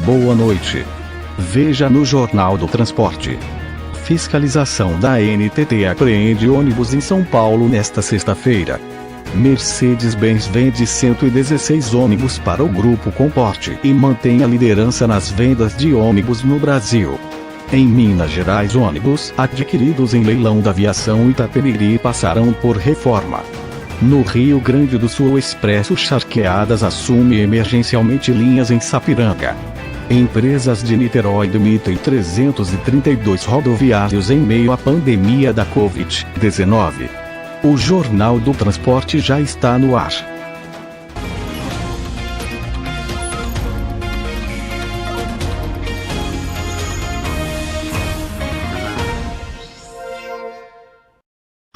Boa noite. Veja no Jornal do Transporte. Fiscalização da ANTT apreende ônibus em São Paulo nesta sexta-feira. Mercedes-Benz vende 116 ônibus para o Grupo Comporte e mantém a liderança nas vendas de ônibus no Brasil. Em Minas Gerais, ônibus adquiridos em leilão da aviação Itapemirim passarão por reforma. No Rio Grande do Sul, o Expresso Charqueadas assume emergencialmente linhas em Sapiranga. Empresas de Niterói demitem 332 rodoviários em meio à pandemia da Covid-19. O Jornal do Transporte já está no ar.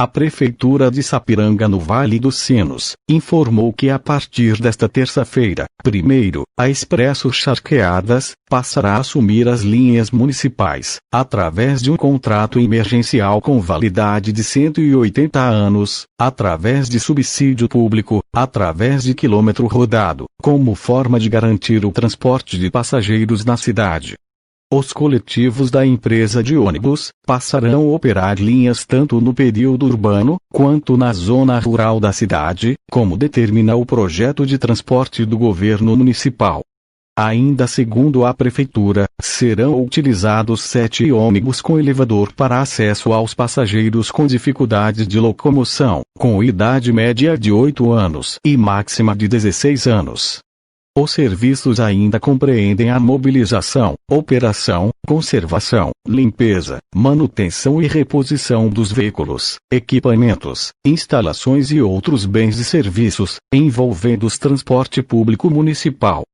A Prefeitura de Sapiranga, no Vale dos Sinos, informou que a partir desta terça-feira, 1º, a Expresso Charqueadas passará a assumir as linhas municipais, através de um contrato emergencial com validade de 180 anos, através de subsídio público, através de quilômetro rodado, como forma de garantir o transporte de passageiros na cidade. Os coletivos da empresa de ônibus passarão a operar linhas tanto no período urbano, quanto na zona rural da cidade, como determina o projeto de transporte do governo municipal. Ainda segundo a Prefeitura, serão utilizados 7 ônibus com elevador para acesso aos passageiros com dificuldades de locomoção, com idade média de 8 anos e máxima de 16 anos. Os serviços ainda compreendem a mobilização, operação, conservação, limpeza, manutenção e reposição dos veículos, equipamentos, instalações e outros bens e serviços, envolvendo o transporte público municipal.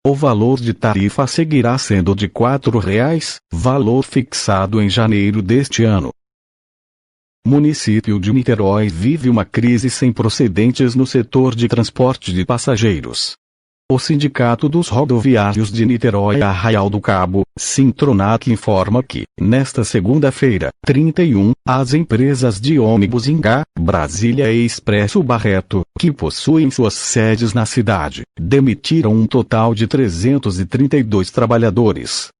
O valor de tarifa seguirá sendo de R$ 4,00, valor fixado em janeiro deste ano. Município de Niterói vive uma crise sem precedentes no setor de transporte de passageiros. O Sindicato dos Rodoviários de Niterói Arraial do Cabo, Sintronac, informa que, nesta segunda-feira, 31, as empresas de ônibus Ingá, Brasília e Expresso Barreto, que possuem suas sedes na cidade, demitiram um total de 332 trabalhadores.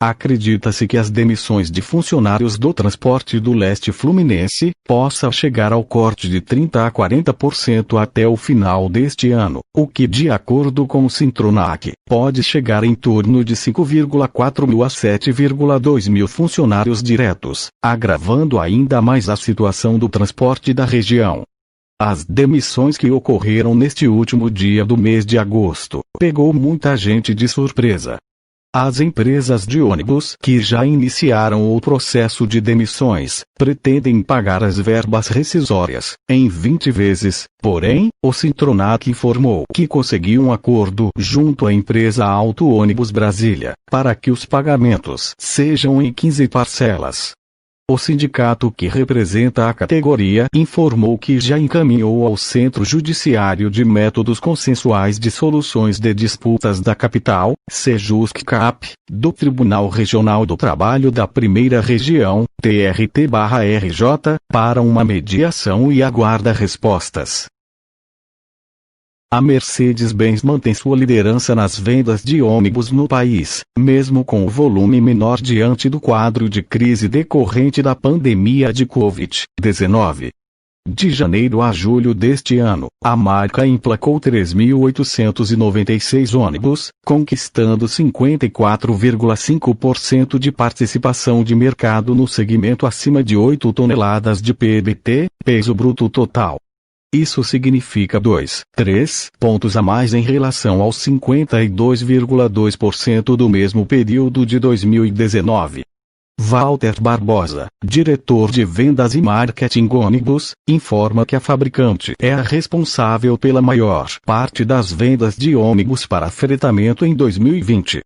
Acredita-se que as demissões de funcionários do transporte do leste fluminense possa chegar ao corte de 30% a 40% até o final deste ano, o que, de acordo com o Sintronac, pode chegar em torno de 5,4 mil a 7,2 mil funcionários diretos, agravando ainda mais a situação do transporte da região. As demissões que ocorreram neste último dia do mês de agosto pegou muita gente de surpresa. As empresas de ônibus que já iniciaram o processo de demissões pretendem pagar as verbas rescisórias em 20 vezes, porém, o Sintronac informou que conseguiu um acordo junto à empresa Auto Ônibus Brasília para que os pagamentos sejam em 15 parcelas. O sindicato que representa a categoria informou que já encaminhou ao Centro Judiciário de Métodos Consensuais de Soluções de Disputas da Capital, Sejusc-Cap, do Tribunal Regional do Trabalho da Primeira Região, TRT-RJ, para uma mediação e aguarda respostas. A Mercedes-Benz mantém sua liderança nas vendas de ônibus no país, mesmo com o volume menor diante do quadro de crise decorrente da pandemia de Covid-19. De janeiro a julho deste ano, a marca emplacou 3.896 ônibus, conquistando 54,5% de participação de mercado no segmento acima de 8 toneladas de PBT, peso bruto total. Isso significa 2,3 pontos a mais em relação aos 52,2% do mesmo período de 2019. Walter Barbosa, diretor de vendas e marketing ônibus, informa que a fabricante é a responsável pela maior parte das vendas de ônibus para fretamento em 2020.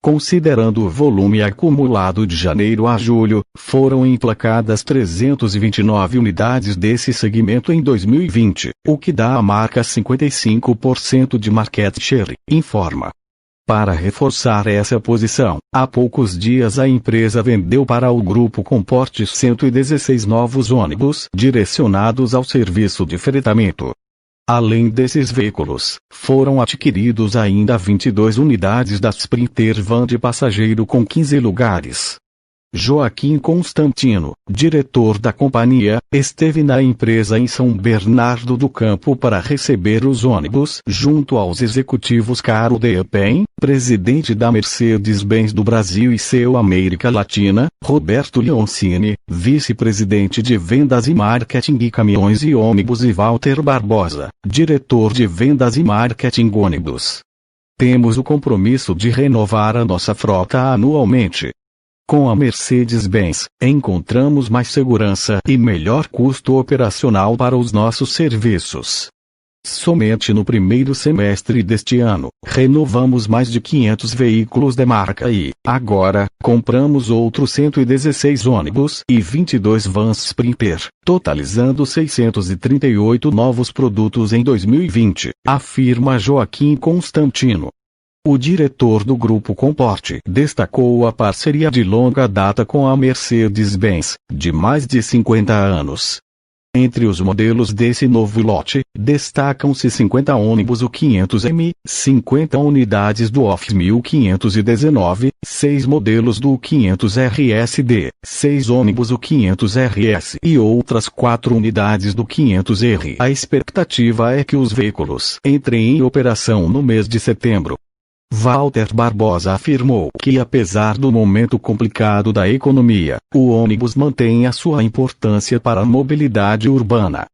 Considerando o volume acumulado de janeiro a julho, foram emplacadas 329 unidades desse segmento em 2020, o que dá à marca 55% de market share, informa. Para reforçar essa posição, há poucos dias a empresa vendeu para o Grupo Comporte 116 novos ônibus direcionados ao serviço de fretamento. Além desses veículos, foram adquiridos ainda 22 unidades da Sprinter Van de passageiro com 15 lugares. Joaquim Constantino, diretor da companhia, esteve na empresa em São Bernardo do Campo para receber os ônibus junto aos executivos Carlo Depen, presidente da Mercedes-Benz do Brasil e seu América Latina, Roberto Leoncini, vice-presidente de vendas e marketing de caminhões e ônibus e Walter Barbosa, diretor de vendas e marketing ônibus. Temos o compromisso de renovar a nossa frota anualmente. Com a Mercedes-Benz, encontramos mais segurança e melhor custo operacional para os nossos serviços. Somente no primeiro semestre deste ano, renovamos mais de 500 veículos da marca e, agora, compramos outros 116 ônibus e 22 vans Sprinter, totalizando 638 novos produtos em 2020, afirma Joaquim Constantino. O diretor do Grupo Comporte destacou a parceria de longa data com a Mercedes-Benz, de mais de 50 anos. Entre os modelos desse novo lote, destacam-se 50 ônibus U500M, 50 unidades do Office 1519, 6 modelos do U500RSD, 6 ônibus U500RS e outras 4 unidades do 500R. A expectativa é que os veículos entrem em operação no mês de setembro. Walter Barbosa afirmou que apesar do momento complicado da economia, o ônibus mantém a sua importância para a mobilidade urbana.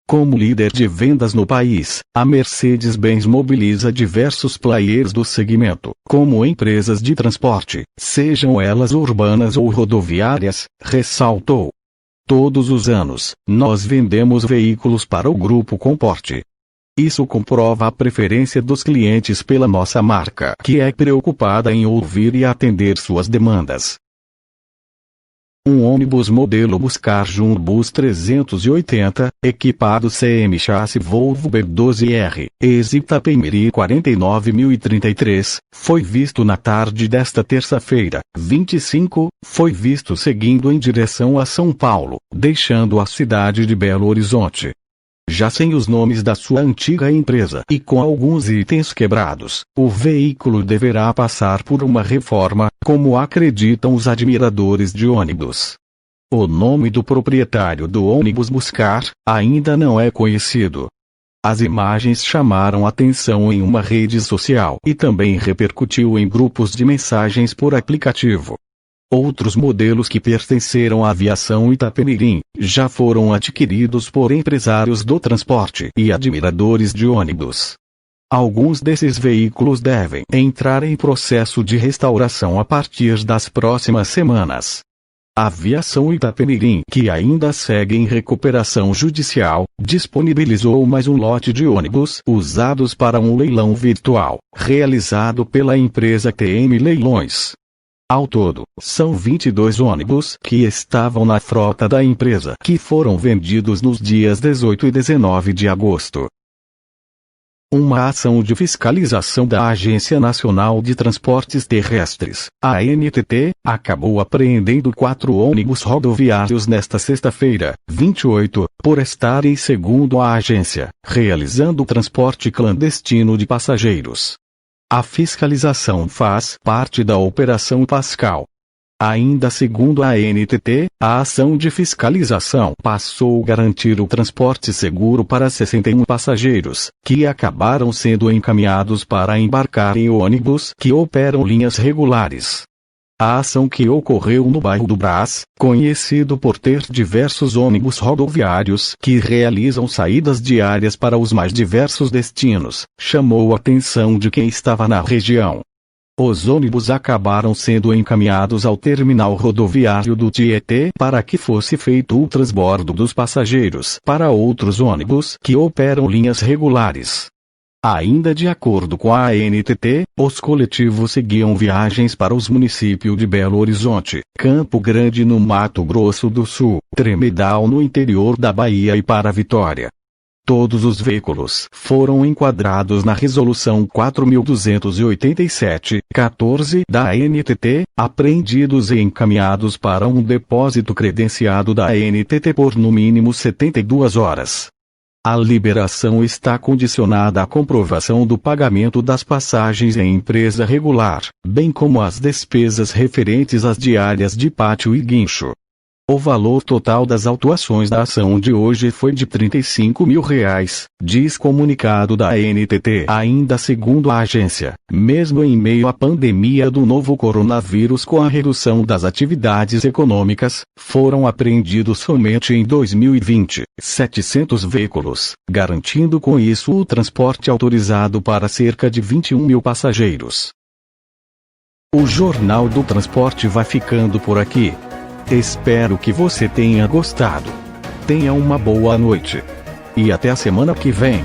Como líder de vendas no país, a Mercedes-Benz mobiliza diversos players do segmento, como empresas de transporte, sejam elas urbanas ou rodoviárias, ressaltou. Todos os anos, nós vendemos veículos para o Grupo Comporte. Isso comprova a preferência dos clientes pela nossa marca, que é preocupada em ouvir e atender suas demandas. Um ônibus modelo Buscar Jumbus 380, equipado CM chassi Volvo B12R, Exita PMRI 49033, foi visto na tarde desta terça-feira, 25, foi visto seguindo em direção a São Paulo, deixando a cidade de Belo Horizonte. Já sem os nomes da sua antiga empresa e com alguns itens quebrados, o veículo deverá passar por uma reforma, como acreditam os admiradores de ônibus. O nome do proprietário do ônibus Buscar ainda não é conhecido. As imagens chamaram atenção em uma rede social e também repercutiu em grupos de mensagens por aplicativo. Outros modelos que pertenceram à aviação Itapemirim já foram adquiridos por empresários do transporte e admiradores de ônibus. Alguns desses veículos devem entrar em processo de restauração a partir das próximas semanas. A aviação Itapemirim, que ainda segue em recuperação judicial, disponibilizou mais um lote de ônibus usados para um leilão virtual, realizado pela empresa TM Leilões. Ao todo, são 22 ônibus que estavam na frota da empresa que foram vendidos nos dias 18 e 19 de agosto. Uma ação de fiscalização da Agência Nacional de Transportes Terrestres, ANTT, acabou apreendendo 4 ônibus rodoviários nesta sexta-feira, 28, por estarem, segundo a agência, realizando transporte clandestino de passageiros. A fiscalização faz parte da Operação Pascal. Ainda segundo a ANTT, a ação de fiscalização passou a garantir o transporte seguro para 61 passageiros, que acabaram sendo encaminhados para embarcar em ônibus que operam linhas regulares. A ação, que ocorreu no bairro do Brás, conhecido por ter diversos ônibus rodoviários que realizam saídas diárias para os mais diversos destinos, chamou a atenção de quem estava na região. Os ônibus acabaram sendo encaminhados ao terminal rodoviário do Tietê para que fosse feito o transbordo dos passageiros para outros ônibus que operam linhas regulares. Ainda de acordo com a ANTT, os coletivos seguiam viagens para os municípios de Belo Horizonte, Campo Grande no Mato Grosso do Sul, Tremedal no interior da Bahia e para Vitória. Todos os veículos foram enquadrados na Resolução 4.287/14 da ANTT, apreendidos e encaminhados para um depósito credenciado da ANTT por no mínimo 72 horas. A liberação está condicionada à comprovação do pagamento das passagens em empresa regular, bem como as despesas referentes às diárias de pátio e guincho. O valor total das autuações da ação de hoje foi de R$ 35 mil, diz comunicado da ANTT. Ainda segundo a agência, mesmo em meio à pandemia do novo coronavírus com a redução das atividades econômicas, foram apreendidos somente em 2020, 700 veículos, garantindo com isso o transporte autorizado para cerca de 21 mil passageiros. O Jornal do Transporte vai ficando por aqui. Espero que você tenha gostado. Tenha uma boa noite. E até a semana que vem.